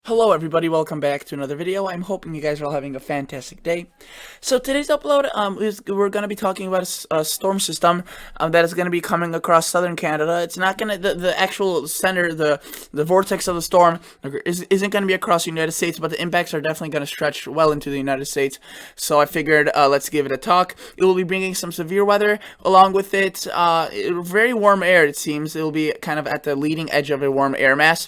Hello everybody, welcome back to another video. I'm hoping you guys are all having a fantastic day. So today's upload, we're going to be talking about a storm system that is going to be coming across southern Canada. It's not going to, the actual center, the vortex of the storm isn't going to be across the United States, but the impacts are definitely going to stretch well into the United States. So I figured, let's give it a talk. It will be bringing some severe weather along with it. Very warm air, it seems. It will be kind of at the leading edge of a warm air mass.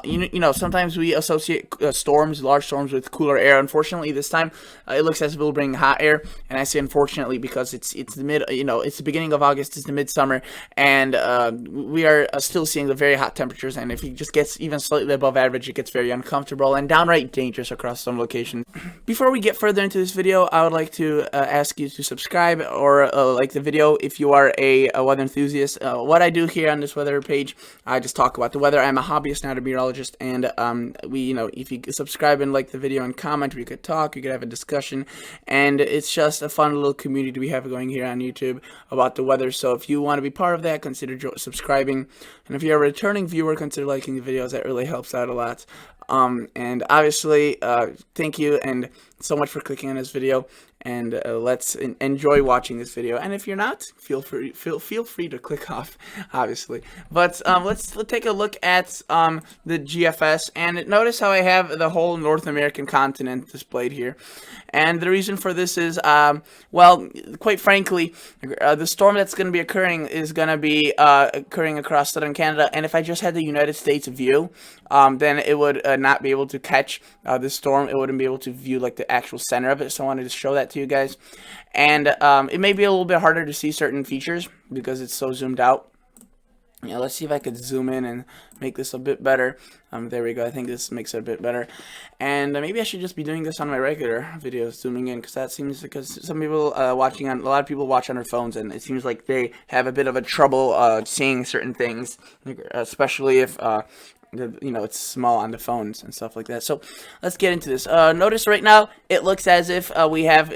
You know, sometimes we associate storms, large storms, with cooler air. Unfortunately, this time it looks as if it will bring hot air, and I say unfortunately because it's the it's the beginning of August, it's the midsummer, and we are still seeing the very hot temperatures. And if it just gets even slightly above average, it gets very uncomfortable and downright dangerous across some locations. Before we get further into this video, I would like to ask you to subscribe or like the video if you are a weather enthusiast. What I do here on this weather page, I just talk about the weather. I'm a hobbyist, not a meteorologist, and if you subscribe and like the video and comment, we could talk, we could have a discussion, and it's just a fun little community we have going here on YouTube about the weather. So if you want to be part of that, consider subscribing, and if you're a returning viewer, consider liking the videos. That really helps out a lot. And obviously, thank you and so much for clicking on this video, and let's enjoy watching this video. And if you're not, feel free to click off, obviously. But let's take a look at the GFS, and notice how I have the whole North American continent displayed here. And the reason for this is, well, quite frankly, the storm that's going to be occurring is going to be occurring across southern Canada. And if I just had the United States view, then it would not be able to catch this storm. It wouldn't be able to view like the actual center of it. So I wanted to show that to you guys. And it may be a little bit harder to see certain features because it's so zoomed out. Yeah, let's see if I could zoom in and make this a bit better. There we go. I think this makes it a bit better. And maybe I should just be doing this on my regular videos, zooming in, because that seems, because some people a lot of people watch on their phones, and it seems like they have a bit of a trouble seeing certain things, especially if it's small on the phones and stuff like that. So let's get into this. Notice right now it looks as if we have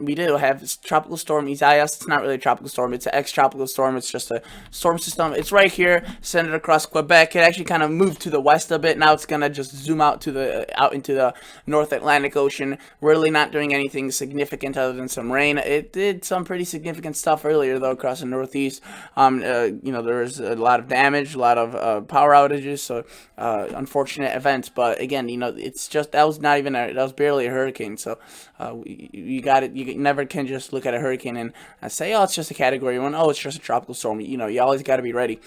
we do have tropical storm Isaias. It's not really a tropical storm, it's an ex-tropical storm. It's just a storm system. It's right here, centered across Quebec. It actually kind of moved to the west a bit. Now it's gonna just zoom out into the North Atlantic Ocean, really not doing anything significant other than some rain. It did some pretty significant stuff earlier though across the Northeast. There was a lot of damage, a lot of power outages, so unfortunate events. But again, it's just, that was barely a hurricane. So you never can just look at a hurricane and say, oh, it's just a category 1. Oh, it's just a tropical storm. You always got to be ready.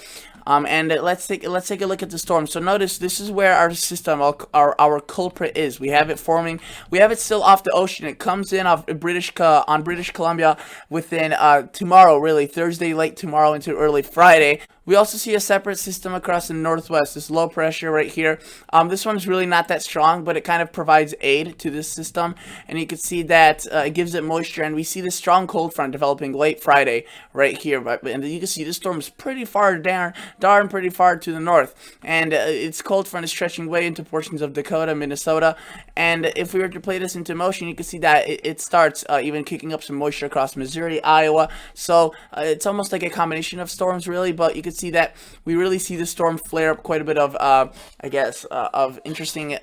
And let's take a look at the storm. So notice this is where our system, our culprit is. We have it forming. We have it still off the ocean. It comes in off British Columbia within tomorrow, really Thursday, late tomorrow into early Friday. We also see a separate system across the northwest, this low pressure right here. This one's really not that strong, but it kind of provides aid to this system, and you can see that it gives it moisture, and we see this strong cold front developing late Friday right here. And you can see this storm is pretty far darn pretty far to the north, and its cold front is stretching way into portions of Dakota, Minnesota. And if we were to play this into motion, you can see that it starts even kicking up some moisture across Missouri, Iowa. So it's almost like a combination of storms, really, but you can see that we really see the storm flare up quite a bit of of interesting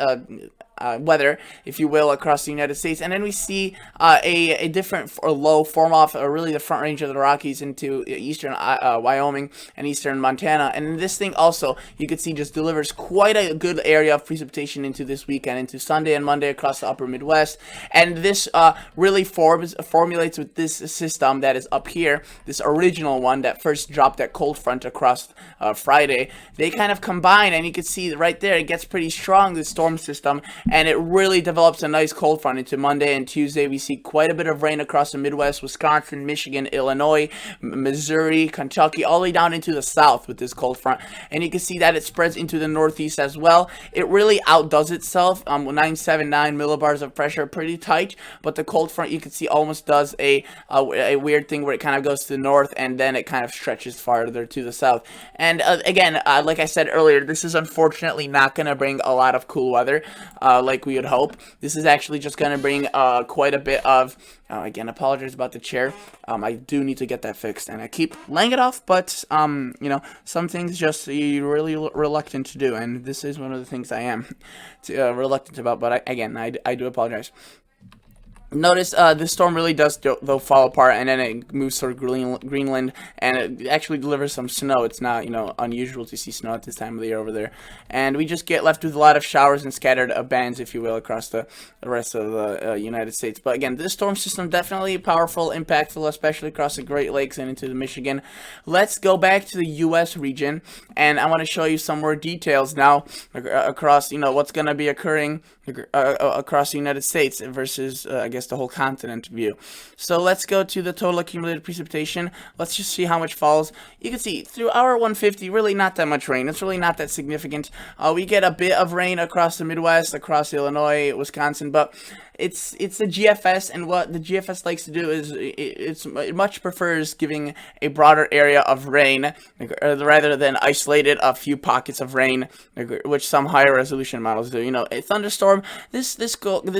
weather, if you will, across the United States. And then we see a different low form off really the front range of the Rockies into eastern Wyoming and eastern Montana. And this thing also, you can see, just delivers quite a good area of precipitation into this weekend, into Sunday and Monday across the upper Midwest. And this really formulates with this system that is up here, this original one that first dropped that cold front across Friday. They kind of combine, and you can see right there it gets pretty strong, this storm system, and it really develops a nice cold front into Monday and Tuesday. We see quite a bit of rain across the Midwest, Wisconsin, Michigan, Illinois, Missouri, Kentucky, all the way down into the south with this cold front. And you can see that it spreads into the Northeast as well. It really outdoes itself. 979 millibars of pressure, pretty tight, but the cold front, you can see, almost does a weird thing where it kind of goes to the north and then it kind of stretches farther to the south. And again, like I said earlier, this is unfortunately not going to bring a lot of cool weather. like we would hope. This is actually just going to bring quite a bit of, again, apologize about the chair. I do need to get that fixed, and I keep laying it off, but, you know, some things just you're really reluctant to do, and this is one of the things I am reluctant about, but again, I do apologize. Notice this storm really does though fall apart, and then it moves toward Greenland, and it actually delivers some snow. It's not, you know, unusual to see snow at this time of the year over there, and we just get left with a lot of showers and scattered bands, if you will, across the rest of the United States. But again, this storm system definitely powerful, impactful, especially across the Great Lakes and into the Michigan. Let's go back to the U.S. region, and I want to show you some more details now across, you know, what's going to be occurring across the United States versus, I guess, the whole continent view. So let's go to the total accumulated precipitation. Let's just see how much falls. You can see through hour 150, really not that much rain. It's really not that significant. We get a bit of rain across the Midwest, across Illinois, Wisconsin, but it's the GFS, and what the GFS likes to do is it much prefers giving a broader area of rain rather than isolated a few pockets of rain, which some higher resolution models do. You know, a thunderstorm, this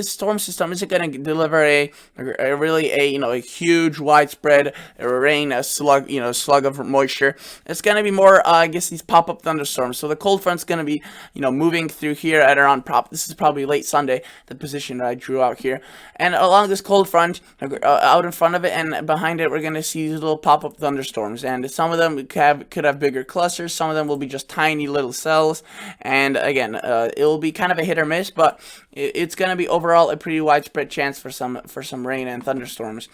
storm system isn't going to deliver a huge widespread rain, a slug of moisture. It's going to be more I guess these pop-up thunderstorms. So the cold front's going to be, you know, moving through here at around this is probably late Sunday, the position that I drew out here, and along this cold front, out in front of it and behind it, we're going to see these little pop-up thunderstorms, and some of them could have bigger clusters, some of them will be just tiny little cells, and again, it will be kind of a hit or miss, but it's going to be overall a pretty widespread chance for some rain and thunderstorms.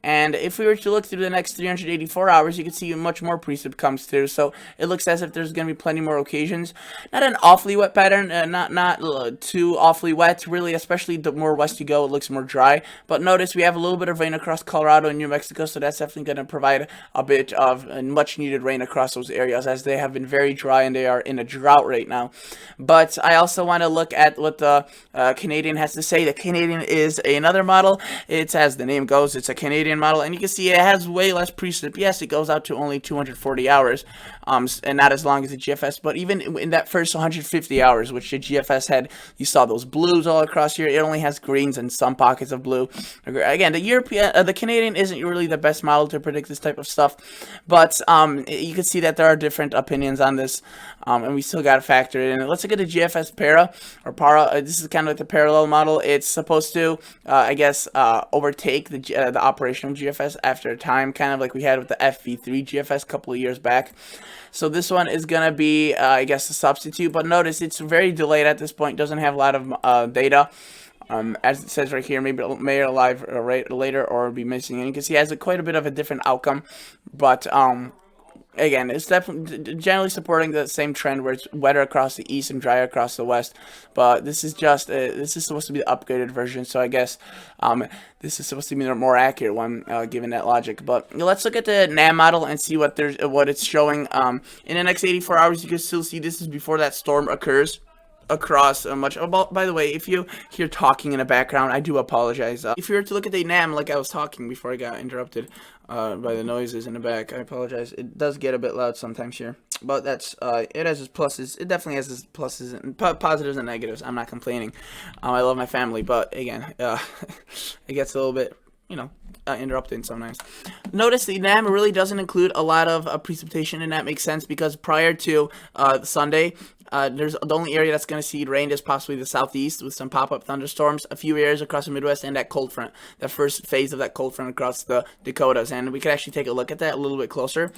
And if we were to look through the next 384 hours, you can see much more precip comes through. So it looks as if there's going to be plenty more occasions. Not an awfully wet pattern, not too awfully wet, really, especially the more west you go, it looks more dry. But notice we have a little bit of rain across Colorado and New Mexico, so that's definitely going to provide a bit of much needed rain across those areas, as they have been very dry and they are in a drought right now. But I also want to look at what the Canadian has to say. The Canadian is another model. It's, as the name goes, it's a Canadian model, and you can see it has way less precip. Yes, it goes out to only 240 hours, and not as long as the GFS, but even in that first 150 hours, which the GFS had, you saw those blues all across here. It only has greens and some pockets of blue. Again, the Canadian isn't really the best model to predict this type of stuff, but you can see that there are different opinions on this, and we still got to factor it in. Let's look at the GFS Para. This is kind of like the parallel model. It's supposed to, I guess, overtake the operational GFS after a time, kind of like we had with the FV3 GFS a couple of years back. So this one is going to be, I guess, a substitute, but notice it's very delayed at this point, doesn't have a lot of data. As it says right here, maybe it may arrive later or be missing, and you can see it has quite a bit of a different outcome, but again, it's definitely generally supporting the same trend where it's wetter across the east and drier across the west. But this is just this is supposed to be the upgraded version, so I guess this is supposed to be the more accurate one, given that logic. But let's look at the NAM model and see what it's showing. In the next 84 hours, you can still see this is before that storm occurs across much. By the way, if you hear talking in the background, I do apologize. If you were to look at the NAM, like I was talking before I got interrupted by the noises in the back, I apologize. It does get a bit loud sometimes here, but that's it has its pluses. It definitely has its pluses and positives and negatives. I'm not complaining. I love my family, but again, it gets a little bit, you know, interrupting sometimes. Notice the NAM really doesn't include a lot of precipitation, and that makes sense because prior to Sunday, there's the only area that's going to see rain is possibly the southeast with some pop-up thunderstorms, a few areas across the Midwest, and that cold front, the first phase of that cold front across the Dakotas. And we could actually take a look at that a little bit closer,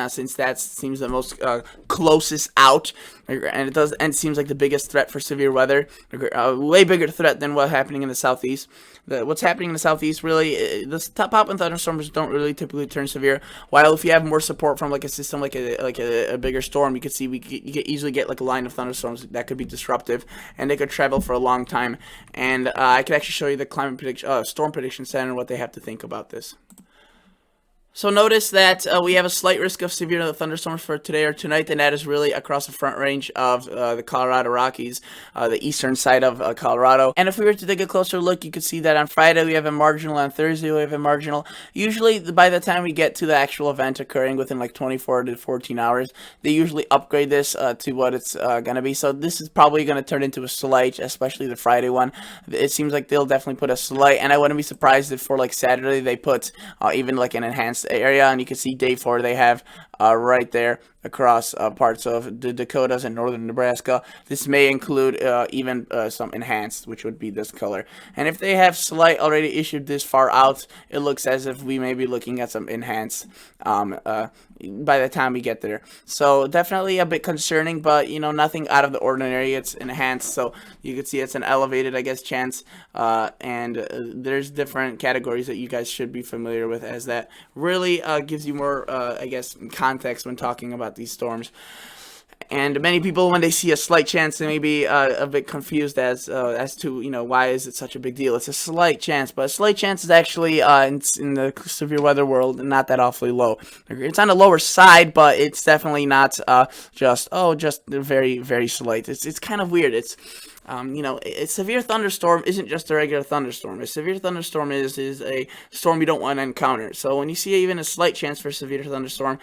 since that seems the most closest out, and it seems like the biggest threat for severe weather, way bigger threat than what's happening in the southeast. What's happening in the southeast, really, the pop-up thunderstorms don't really typically turn severe. While if you have more support from like a system like a bigger storm, you could see you could easily get like a line of thunderstorms that could be disruptive, and they could travel for a long time. And I could actually show you the storm prediction center and what they have to think about this. So notice that we have a slight risk of severe thunderstorms for today or tonight, and that is really across the front range of the Colorado Rockies, the eastern side of Colorado. And if we were to take a closer look, you could see that on Friday we have a marginal, on Thursday we have a marginal. Usually, by the time we get to the actual event occurring within like 24 to 14 hours, they usually upgrade this to what it's going to be. So this is probably going to turn into a slight, especially the Friday one. It seems like they'll definitely put a slight, and I wouldn't be surprised if for like Saturday they put even like an enhanced area. And you can see day 4 they have right there across parts of the Dakotas and northern Nebraska. This may include even some enhanced, which would be this color. And if they have slight already issued this far out, it looks as if we may be looking at some enhanced by the time we get there. So definitely a bit concerning, but you know, nothing out of the ordinary. It's enhanced, so you can see it's an elevated, I guess, chance. And there's different categories that you guys should be familiar with, as that really gives you more, I guess, context when talking about these storms. And many people, when they see a slight chance, they may be a bit confused as to, you know, why is it such a big deal? It's a slight chance, but a slight chance is actually in the severe weather world not that awfully low. It's on the lower side, but it's definitely not just very, very slight. It's kind of weird. It's you know, a severe thunderstorm isn't just a regular thunderstorm. A severe thunderstorm is a storm you don't want to encounter. So when you see even a slight chance for a severe thunderstorm,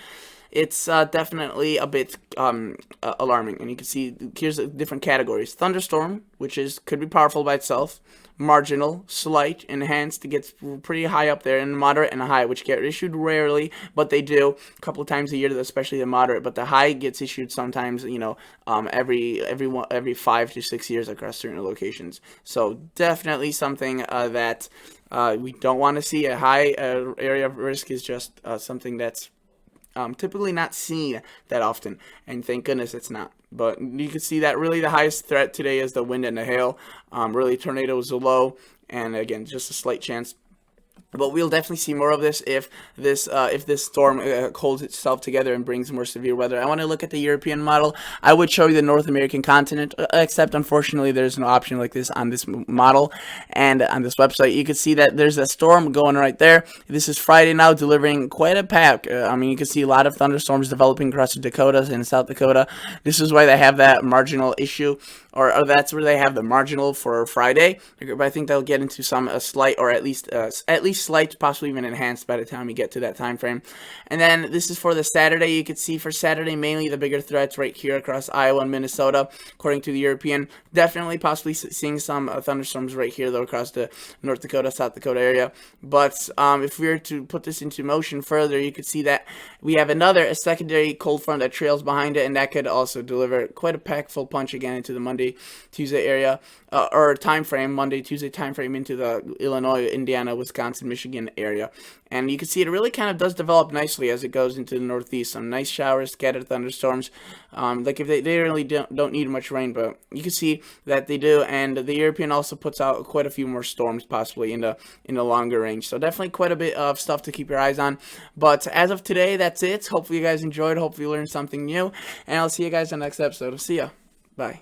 it's definitely a bit alarming. And you can see here's the different categories: thunderstorm, which could be powerful by itself; marginal, slight, enhanced, it gets pretty high up there; and moderate and high, which get issued rarely, but they do a couple of times a year, especially the moderate. But the high gets issued sometimes, you know, every 5 to 6 years across certain locations. So definitely something that we don't want to see. A high area of risk is just something that's typically not seen that often, and thank goodness it's not. But you can see that really the highest threat today is the wind and the hail. Really, tornadoes are low, and again, just a slight chance. But we'll definitely see more of this if this storm holds itself together and brings more severe weather. I want to look at the European model. I would show you the North American continent, except unfortunately there's no option like this on this model. And on this website, you can see that there's a storm going right there. This is Friday now, delivering quite a pack. I mean, you can see a lot of thunderstorms developing across the Dakotas and South Dakota. This is why they have that marginal issue, or that's where they have the marginal for Friday. But I think they'll get into some slight, or at least slight, possibly even enhanced by the time we get to that time frame. And then this is for the Saturday. You can see for Saturday mainly the bigger threats right here across Iowa and Minnesota, according to the European. Definitely possibly seeing some thunderstorms right here though across the North Dakota, South Dakota area. But if we were to put this into motion further, you could see that we have a secondary cold front that trails behind it, and that could also deliver quite a packful punch again into the Monday, Tuesday area, or time frame, Monday, Tuesday time frame into the Illinois, Indiana, Wisconsin, Michigan area. And you can see it really kind of does develop nicely as it goes into the northeast. Some nice showers, scattered thunderstorms. Like if they really don't need much rain, but you can see that they do. And the European also puts out quite a few more storms possibly in the longer range. So definitely quite a bit of stuff to keep your eyes on. But as of today, that's it. Hopefully you guys enjoyed. Hopefully you learned something new. And I'll see you guys in the next episode. See ya. Bye.